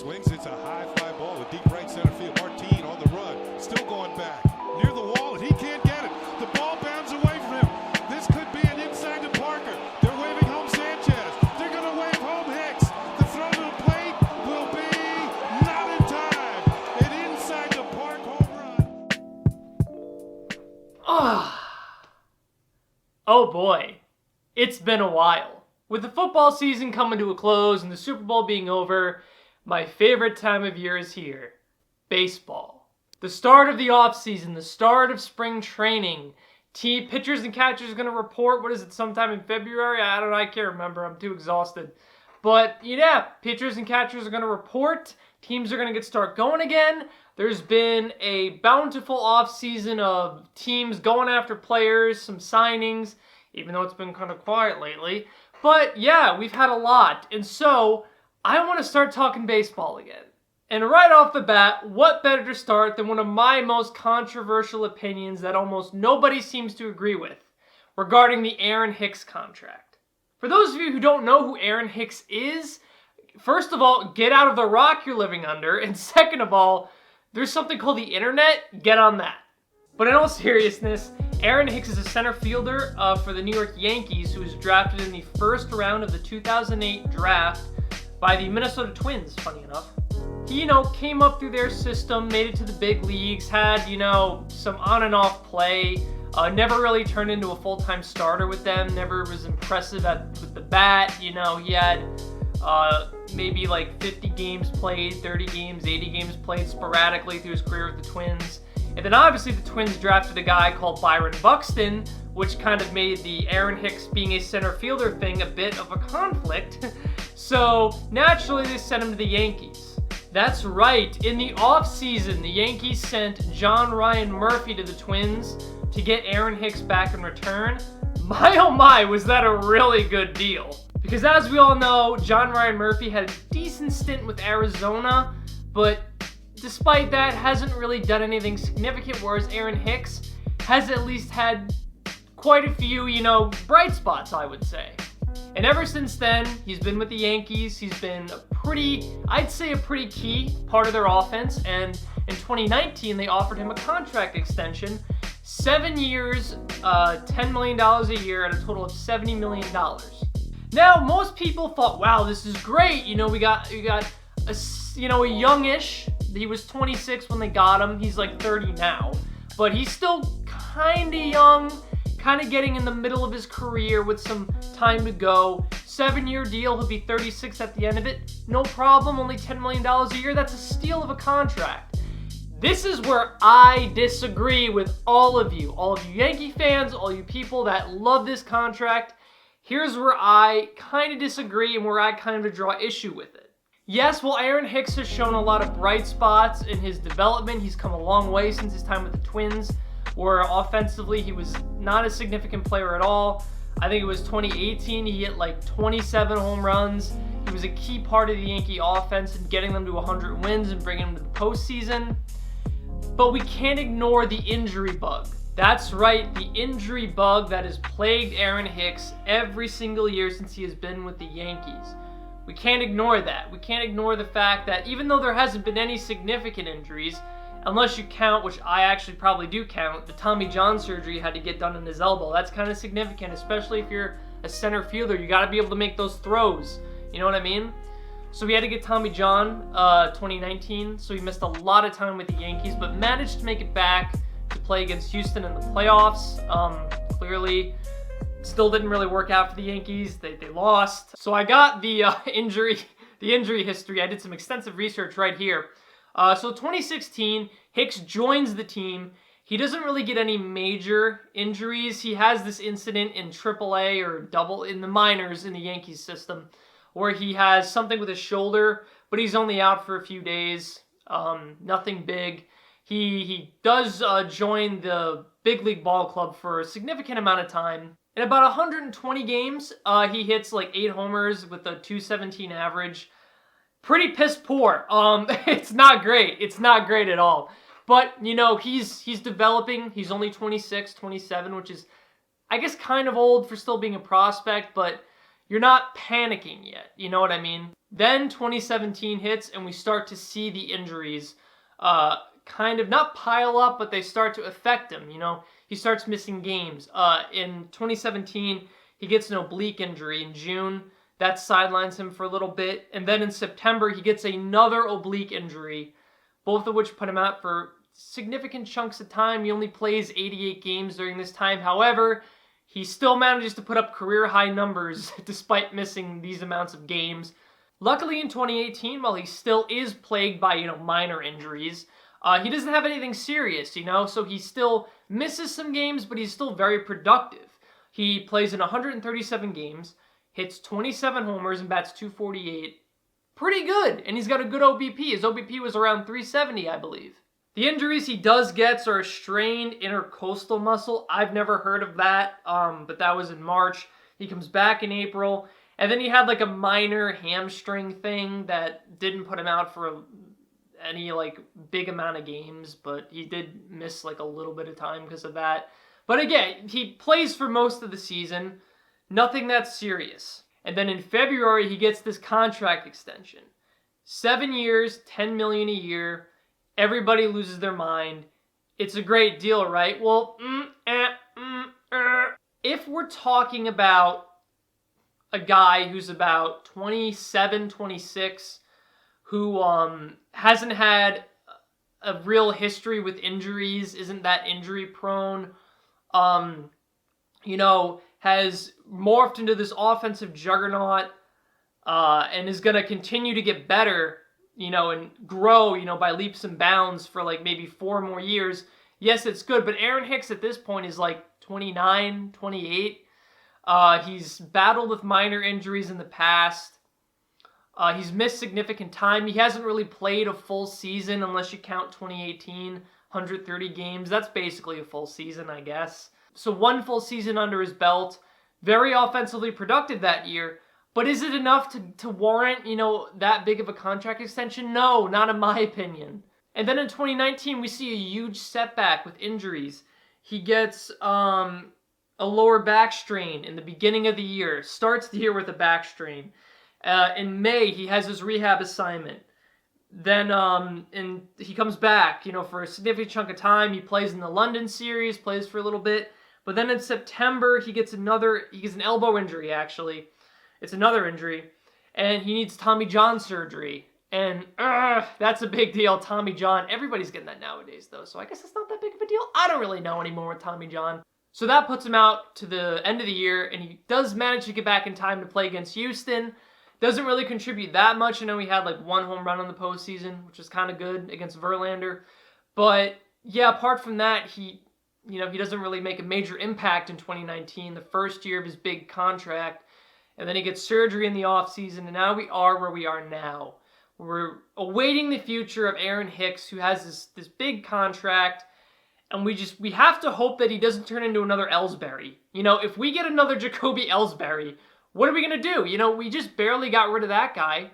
swings. It's a high fly ball with deep right center field. Martin on the run, still going back near the wall, and he can't get it. The ball bounds away from him. This could be an inside to Parker. They're waving home Sanchez. They're going to wave home Hicks. The throw to the plate will be not in time. An inside to park home run. Oh boy, it's been a while. With the football season coming to a close and the Super Bowl being over, my favorite time of year is here. Baseball. The start of the offseason, the start of spring training. Pitchers and catchers are going to report, sometime in February? I don't know, I can't remember, I'm too exhausted. But yeah, pitchers and catchers are going to report. Teams are going to start going again. There's been a bountiful offseason of teams going after players, some signings, even though it's been kind of quiet lately. But yeah, we've had a lot. And so I want to start talking baseball again. And right off the bat, what better to start than one of my most controversial opinions that almost nobody seems to agree with regarding the Aaron Hicks contract. For those of you who don't know who Aaron Hicks is, first of all, get out of the rock you're living under. And second of all, there's something called the internet. Get on that. But in all seriousness, Aaron Hicks is a center fielder for the New York Yankees who was drafted in the first round of the 2008 draft by the Minnesota Twins, funny enough. He, came up through their system, made it to the big leagues, had, some on and off play, never really turned into a full-time starter with them, never was impressive with the bat. He had maybe like 50 games played, 30 games, 80 games played sporadically through his career with the Twins. And then obviously the Twins drafted a guy called Byron Buxton, which kind of made the Aaron Hicks being a center fielder thing a bit of a conflict. So naturally they sent him to the Yankees. That's right, in the offseason, the Yankees sent John Ryan Murphy to the Twins to get Aaron Hicks back in return. My oh my, was that a really good deal. Because as we all know, John Ryan Murphy had a decent stint with Arizona, but despite that, hasn't really done anything significant, whereas Aaron Hicks has at least had quite a few, bright spots, I would say. And ever since then, he's been with the Yankees. He's been a pretty key part of their offense. And in 2019, they offered him a contract extension, 7 years, $10 million a year at a total of $70 million. Now, most people thought, wow, this is great. We got a youngish. He was 26 when they got him. He's like 30 now. But he's still kind of young, kind of getting in the middle of his career with some time to go. 7-year deal. He'll be 36 at the end of it. No problem. Only $10 million a year. That's a steal of a contract. This is where I disagree with all of you Yankee fans, all you people that love this contract. Here's where I kind of disagree and where I kind of draw issue with it. Yes, while Aaron Hicks has shown a lot of bright spots in his development, he's come a long way since his time with the Twins, where offensively he was not a significant player at all. I think it was 2018, he hit like 27 home runs. He was a key part of the Yankee offense in getting them to 100 wins and bringing them to the postseason. But we can't ignore the injury bug. That's right, the injury bug that has plagued Aaron Hicks every single year since he has been with the Yankees. We can't ignore that. We can't ignore the fact that even though there hasn't been any significant injuries, unless you count, which I actually probably do count, the Tommy John surgery he had to get done in his elbow. That's kind of significant, especially if you're a center fielder. You got to be able to make those throws. You know what I mean? So we had to get Tommy John 2019, so he missed a lot of time with the Yankees, but managed to make it back to play against Houston in the playoffs. Clearly, still didn't really work out for the Yankees. They lost. So I got the injury history. I did some extensive research right here. So 2016, Hicks joins the team. He doesn't really get any major injuries. He has this incident in AAA or double in the minors in the Yankees system where he has something with his shoulder, but he's only out for a few days. Nothing big. He does join the big league ball club for a significant amount of time. In about 120 games, he hits like 8 homers with a .217 average. Pretty piss poor. It's not great. It's not great at all. But, he's developing. He's only 26, 27, which is, I guess, kind of old for still being a prospect, but you're not panicking yet. You know what I mean? Then 2017 hits, and we start to see the injuries kind of not pile up, but they start to affect him. He starts missing games. In 2017, he gets an oblique injury in June. That sidelines him for a little bit. And then in September, he gets another oblique injury, both of which put him out for significant chunks of time. He only plays 88 games during this time. However, he still manages to put up career-high numbers despite missing these amounts of games. Luckily, in 2018, while he still is plagued by, minor injuries, he doesn't have anything serious, so he still misses some games, but he's still very productive. He plays in 137 games, hits 27 homers, and bats .248. Pretty good, and he's got a good OBP. His OBP was around 370, I believe. The injuries he does get are a strained intercostal muscle. I've never heard of that, but that was in March. He comes back in April, and then he had a minor hamstring thing that didn't put him out for any big amount of games, but he did miss a little bit of time because of that. But again, he plays for most of the season. Nothing that serious. And then in February, he gets this contract extension. 7 years, $10 million a year. Everybody loses their mind. It's a great deal, right? Well, if we're talking about a guy who's about 27, 26, who hasn't had a real history with injuries, isn't that injury prone, has morphed into this offensive juggernaut, and is going to continue to get better, and grow, by leaps and bounds for maybe 4 more years. Yes, it's good, but Aaron Hicks at this point is 29, 28. He's battled with minor injuries in the past. He's missed significant time. He hasn't really played a full season unless you count 2018, 130 games. That's basically a full season, I guess. So 1 full season under his belt. Very offensively productive that year. But is it enough to warrant, that big of a contract extension? No, not in my opinion. And then in 2019, we see a huge setback with injuries. He gets a lower back strain in the beginning of the year. Starts the year with a back strain. In May, he has his rehab assignment. Then he comes back, for a significant chunk of time. He plays in the London series, plays for a little bit. But then in September, he gets an elbow injury, actually. It's another injury. And he needs Tommy John surgery. And that's a big deal, Tommy John. Everybody's getting that nowadays, though. So I guess it's not that big of a deal. I don't really know anymore with Tommy John. So that puts him out to the end of the year. And he does manage to get back in time to play against Houston. Doesn't really contribute that much. I know he had 1 home run in the postseason, which is kind of good against Verlander. But yeah, apart from that, he doesn't really make a major impact in 2019, the first year of his big contract. And then he gets surgery in the offseason, and now we are where we are now. We're awaiting the future of Aaron Hicks, who has this big contract, and we have to hope that he doesn't turn into another Ellsbury. If we get another Jacoby Ellsbury, what are we going to do? We just barely got rid of that guy.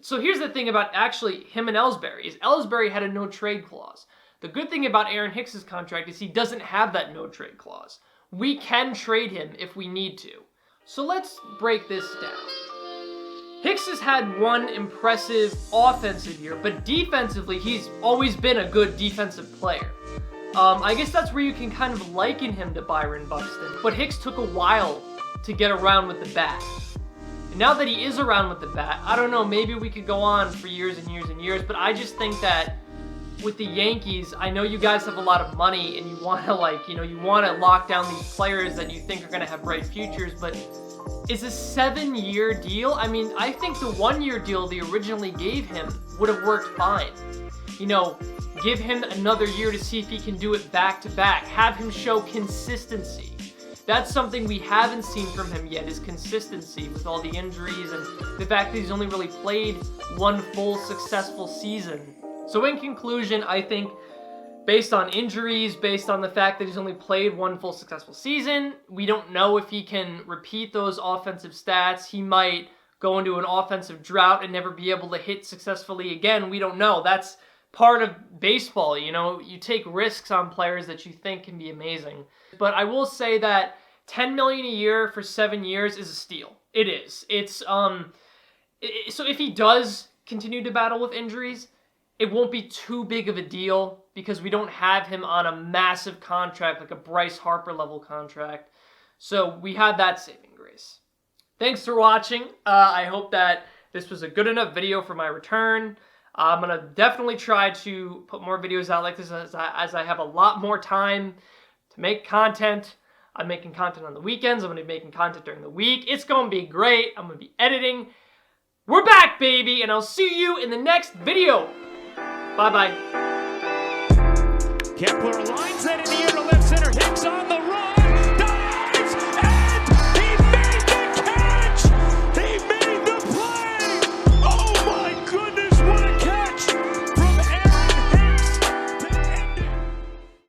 So here's the thing about actually him and Ellsbury, is Ellsbury had a no-trade clause. The good thing about Aaron Hicks' contract is he doesn't have that no-trade clause. We can trade him if we need to. So let's break this down. Hicks has had one impressive offensive year, but defensively, he's always been a good defensive player. I guess that's where you can kind of liken him to Byron Buxton, but Hicks took a while to get around with the bat. And now that he is around with the bat, I don't know, maybe we could go on for years and years and years, but I just think that with the Yankees, I know you guys have a lot of money and you want to you want to lock down these players that you think are going to have bright futures, but is a 7-year deal? I mean, I think the 1-year deal they originally gave him would have worked fine. Give him another year to see if he can do it back to back. Have him show consistency. That's something we haven't seen from him yet, is consistency with all the injuries and the fact that he's only really played 1 full successful season. So in conclusion, I think based on injuries, based on the fact that he's only played 1 full successful season, we don't know if he can repeat those offensive stats. He might go into an offensive drought and never be able to hit successfully again. We don't know. That's part of baseball, you take risks on players that you think can be amazing. But I will say that $10 million a year for 7 years is a steal. It is. So if he does continue to battle with injuries, it won't be too big of a deal because we don't have him on a massive contract, like a Bryce Harper level contract. So we have that saving grace. Thanks for watching. I hope that this was a good enough video for my return. I'm going to definitely try to put more videos out like this as I have a lot more time to make content. I'm making content on the weekends. I'm going to be making content during the week. It's going to be great. I'm going to be editing. We're back, baby, and I'll see you in the next video. Bye-bye. Kepler lines that in the air to left center. Hicks on the